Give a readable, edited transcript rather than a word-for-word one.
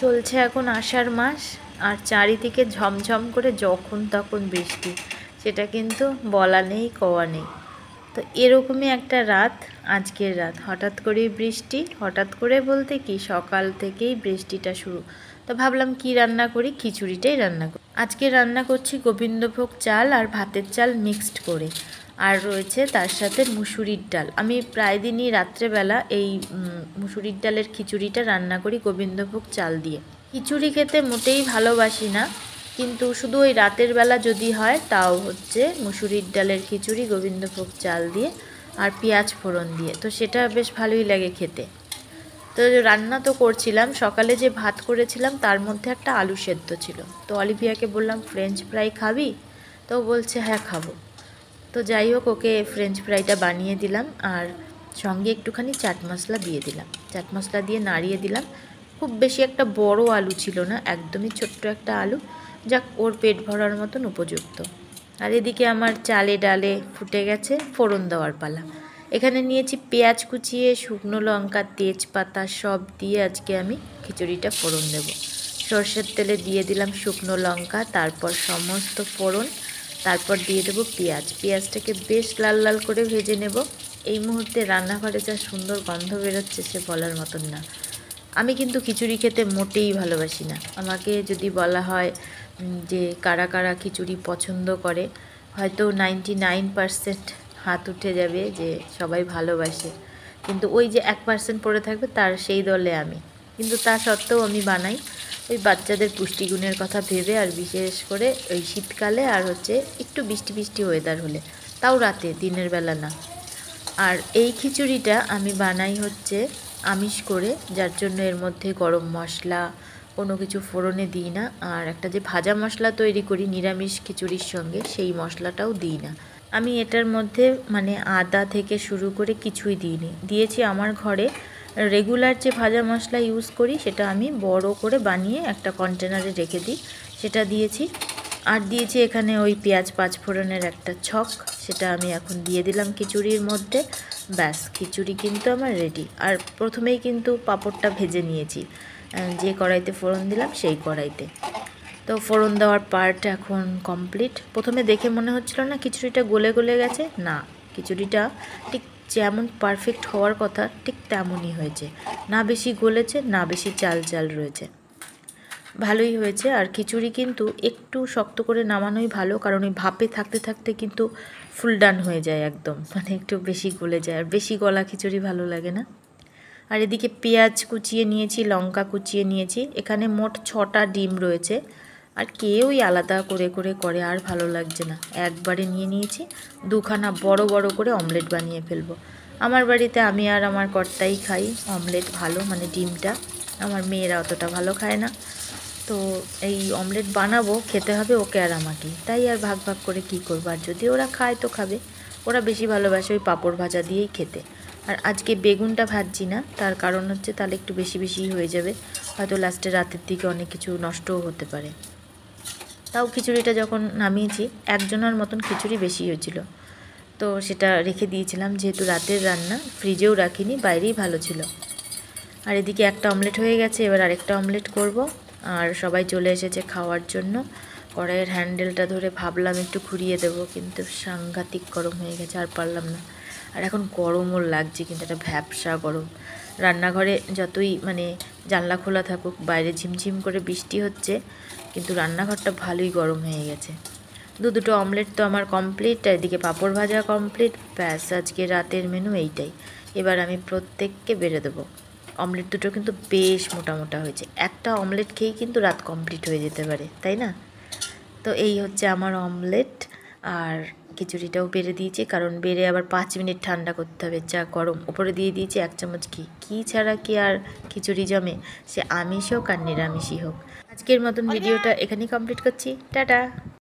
চলছে এখন আষাঢ় মাস, আর চারিদিকে ঝমঝম করে যখন তখন বৃষ্টি, সেটা কিন্তু বলা নেই কওয়া নেই। তো এরকমই একটা রাত, আজকের রাত। হঠাৎ করেই বৃষ্টি, হঠাৎ করে বলতে কি সকাল থেকেই বৃষ্টিটা শুরু। তো ভাবলাম কি রান্না করি, খিচুড়িটাই রান্না করি। আজকে রান্না করছি গোবিন্দভোগ চাল আর ভাতের চাল মিক্সড করে, আর রয়েছে তার সাথে মুসুরির ডাল। আমি প্রায় দিনই রাত্রেবেলা এই মুসুরির ডালের খিচুড়িটা রান্না করি গোবিন্দভোগ চাল দিয়ে। খিচুড়ি খেতে মোটেই ভালোবাসি না, কিন্তু শুধু ওই রাতের বেলা যদি হয় তাও হচ্ছে মুসুরির ডালের খিচুড়ি গোবিন্দভোগ চাল দিয়ে আর পেঁয়াজ ফোড়ন দিয়ে, তো সেটা বেশ ভালোই লাগে খেতে। তো রান্না তো করছিলাম, সকালে যে ভাত করেছিলাম তার মধ্যে একটা আলু সেদ্ধ ছিল। তো অলিভিয়াকে বললাম ফ্রেঞ্চ ফ্রাই খাবি, তো বলছে হ্যাঁ খাবো। তো যাই হোক, ওকে ফ্রেঞ্চ ফ্রাইটা বানিয়ে দিলাম, আর সঙ্গে একটুখানি চাট মশলা দিয়ে দিলাম। চাট মশলা দিয়ে নাড়িয়ে দিলাম। খুব বেশি একটা বড় আলু ছিল না, একদমই ছোট্ট একটা আলু, যাক ওর পেট ভরার মতন উপযুক্ত। আর এদিকে আমার চালে ডালে ফুটে গেছে, ফোড়ন দেওয়ার পালা। এখানে নিয়েছি পেঁয়াজ কুচিয়ে, শুকনো লঙ্কা, তেজপাতা সব দিয়ে আজকে আমি খিচুড়িটা ফোড়ন দেব। সর্ষের তেলে দিয়ে দিলাম শুকনো লঙ্কা, তারপর সমস্ত ফোড়ন, তারপর দিয়ে দেবো পেঁয়াজ। পেঁয়াজটাকে বেশ লাল লাল করে ভেজে নেব। এই মুহূর্তে রান্নাঘরে যা সুন্দর গন্ধ বেরোচ্ছে সে বলার মতন না। আমি কিন্তু খিচুড়ি খেতে মোটেই ভালোবাসি না। আমাকে যদি বলা হয় যে কারা কারা খিচুড়ি পছন্দ করে, হয়তো 99% হাত উঠে যাবে যে সবাই ভালোবাসে, কিন্তু ওই যে 1% পড়ে থাকবে তার সেই দলে আমি। কিন্তু তা সত্ত্বেও আমি বানাই ওই বাচ্চাদের পুষ্টিগুণের কথা ভেবে, আর বিশেষ করে ওই শীতকালে, আর হচ্ছে একটু বৃষ্টি বৃষ্টি ওয়েদার হলে, তাও রাতে, দিনের বেলা না। আর এই খিচুড়িটা আমি বানাই হচ্ছে আমিষ করে, যার জন্য এর মধ্যে গরম মশলা কোনো কিছু ফোড়নে দিই না, আর একটা যে ভাজা মশলা তৈরি করি নিরামিষ খিচুড়ির সঙ্গে, সেই মশলাটাও দিই না। আমি এটার মধ্যে মানে আদা থেকে শুরু করে কিছুই দিইনি। দিয়েছি আমার ঘরে রেগুলার যে ভাজা মশলা ইউজ করি, সেটা আমি বড় করে বানিয়ে একটা কন্টেনারে রেখে দিই, সেটা দিয়েছি। আর দিয়েছি এখানে ওই পেঁয়াজ পাঁচফোড়নের একটা ছক, সেটা আমি এখন দিয়ে দিলাম খিচুড়ির মধ্যে। ব্যাস, খিচুড়ি কিন্তু আমার রেডি। আর প্রথমেই কিন্তু পাঁপড়টা ভেজে নিয়েছি, যে কড়াইতে ফোড়ন দিলাম সেই কড়াইতে। তো ফোড়ন দেওয়ার পার্ট এখন কমপ্লিট। প্রথমে দেখে মনে হচ্ছিল না খিচুড়িটা গলে গলে গেছে, না, খিচুড়িটা ঠিক যেমন পারফেক্ট হওয়ার কথা ঠিক তেমনই হয়েছে। না বেশি গলেছে, না বেশি চাল চাল রয়েছে, ভালোই হয়েছে। আর খিচুড়ি কিন্তু একটু শক্ত করে নামানোই ভালো, কারণ ওই ভাপে থাকতে থাকতে কিন্তু ফুল ডান হয়ে যায় একদম, মানে একটু বেশি গলে যায়, আর বেশি গলা খিচুড়ি ভালো লাগে না। আর এদিকে পেঁয়াজ কুচিয়ে নিয়েছি, লঙ্কা কুচিয়ে নিয়েছি। এখানে মোট 6টা ডিম রয়েছে, আর কেউই আলাদা করে করে করে আর ভালো লাগছে না, একবারে নিয়ে নিয়েছি। দুখানা বড় বড় করে অমলেট বানিয়ে ফেলবো। আমার বাড়িতে আমি আর আমার কর্তাই খাই অমলেট ভালো, মানে ডিমটা। আমার মেয়েরা অতটা ভালো খায় না। তো এই অমলেট বানাবো, খেতে হবে ওকে আর আমাকে, তাই আর ভাগ ভাগ করে কি করবো। আর যদি ওরা খায় তো খাবে, ওরা বেশি ভালোবাসে ওই পাঁপড় ভাজা দিয়েই খেতে। আর আজকে বেগুনটা ভাজছি না, তার কারণ হচ্ছে তাহলে একটু বেশি বেশি হয়ে যাবে, হয়তো লাস্টে রাতের দিকে অনেক কিছু নষ্টও হতে পারে। তাও খিচুড়িটা যখন নামিয়েছি, একজনের মতন খিচুড়ি বেশি হয়েছিল, তো সেটা রেখে দিয়েছিলাম, যেহেতু রাতের রান্না, ফ্রিজেও রাখিনি, বাইরেই ভালো ছিল। আর এদিকে একটা অমলেট হয়ে গেছে, এবার আরেকটা অমলেট করব। আর সবাই চলে এসেছে খাওয়ার জন্য। কড়াইয়ের হ্যান্ডেলটা ধরে ভাবলাম একটু ঘুরিয়ে দেবো, কিন্তু সাংঘাতিক গরম হয়ে গেছে, আর পারলাম না। আর এখন গরমও লাগছে, কিন্তু একটা ভ্যাপসা গরম। রান্নাঘরে যতই মানে জানলা খোলা থাকুক, বাইরে ঝিমঝিম করে বৃষ্টি হচ্ছে, কিন্তু রান্নাঘরটা ভালোই গরম হয়ে গেছে। দুটো অমলেট তো আমার কমপ্লিট, এদিকে পাঁপড় ভাজা কমপ্লিট। ব্যাস, আজকে রাতের মেনু এইটাই। এবার আমি প্রত্যেককে বেড়ে দেবো। অমলেট দুটো কিন্তু বেশ মোটা মোটা হয়েছে, একটা অমলেট খেয়েই কিন্তু রাত কমপ্লিট হয়ে যেতে পারে, তাই না? তো এই হচ্ছে আমার অমলেট। আর খিচুড়িটাও বেড়ে দিয়েছি, কারণ বেড়ে আবার 5 মিনিট ঠান্ডা করতে হবে, যা গরম। ওপরে দিয়ে দিয়েছি 1 চামচ ঘি ছাড়া কি আর খিচুড়ি জমে, সে আমিষ হোক আর নিরামিষই হোক। আজকের মতন ভিডিওটা এখানেই কমপ্লিট করছি, টাটা।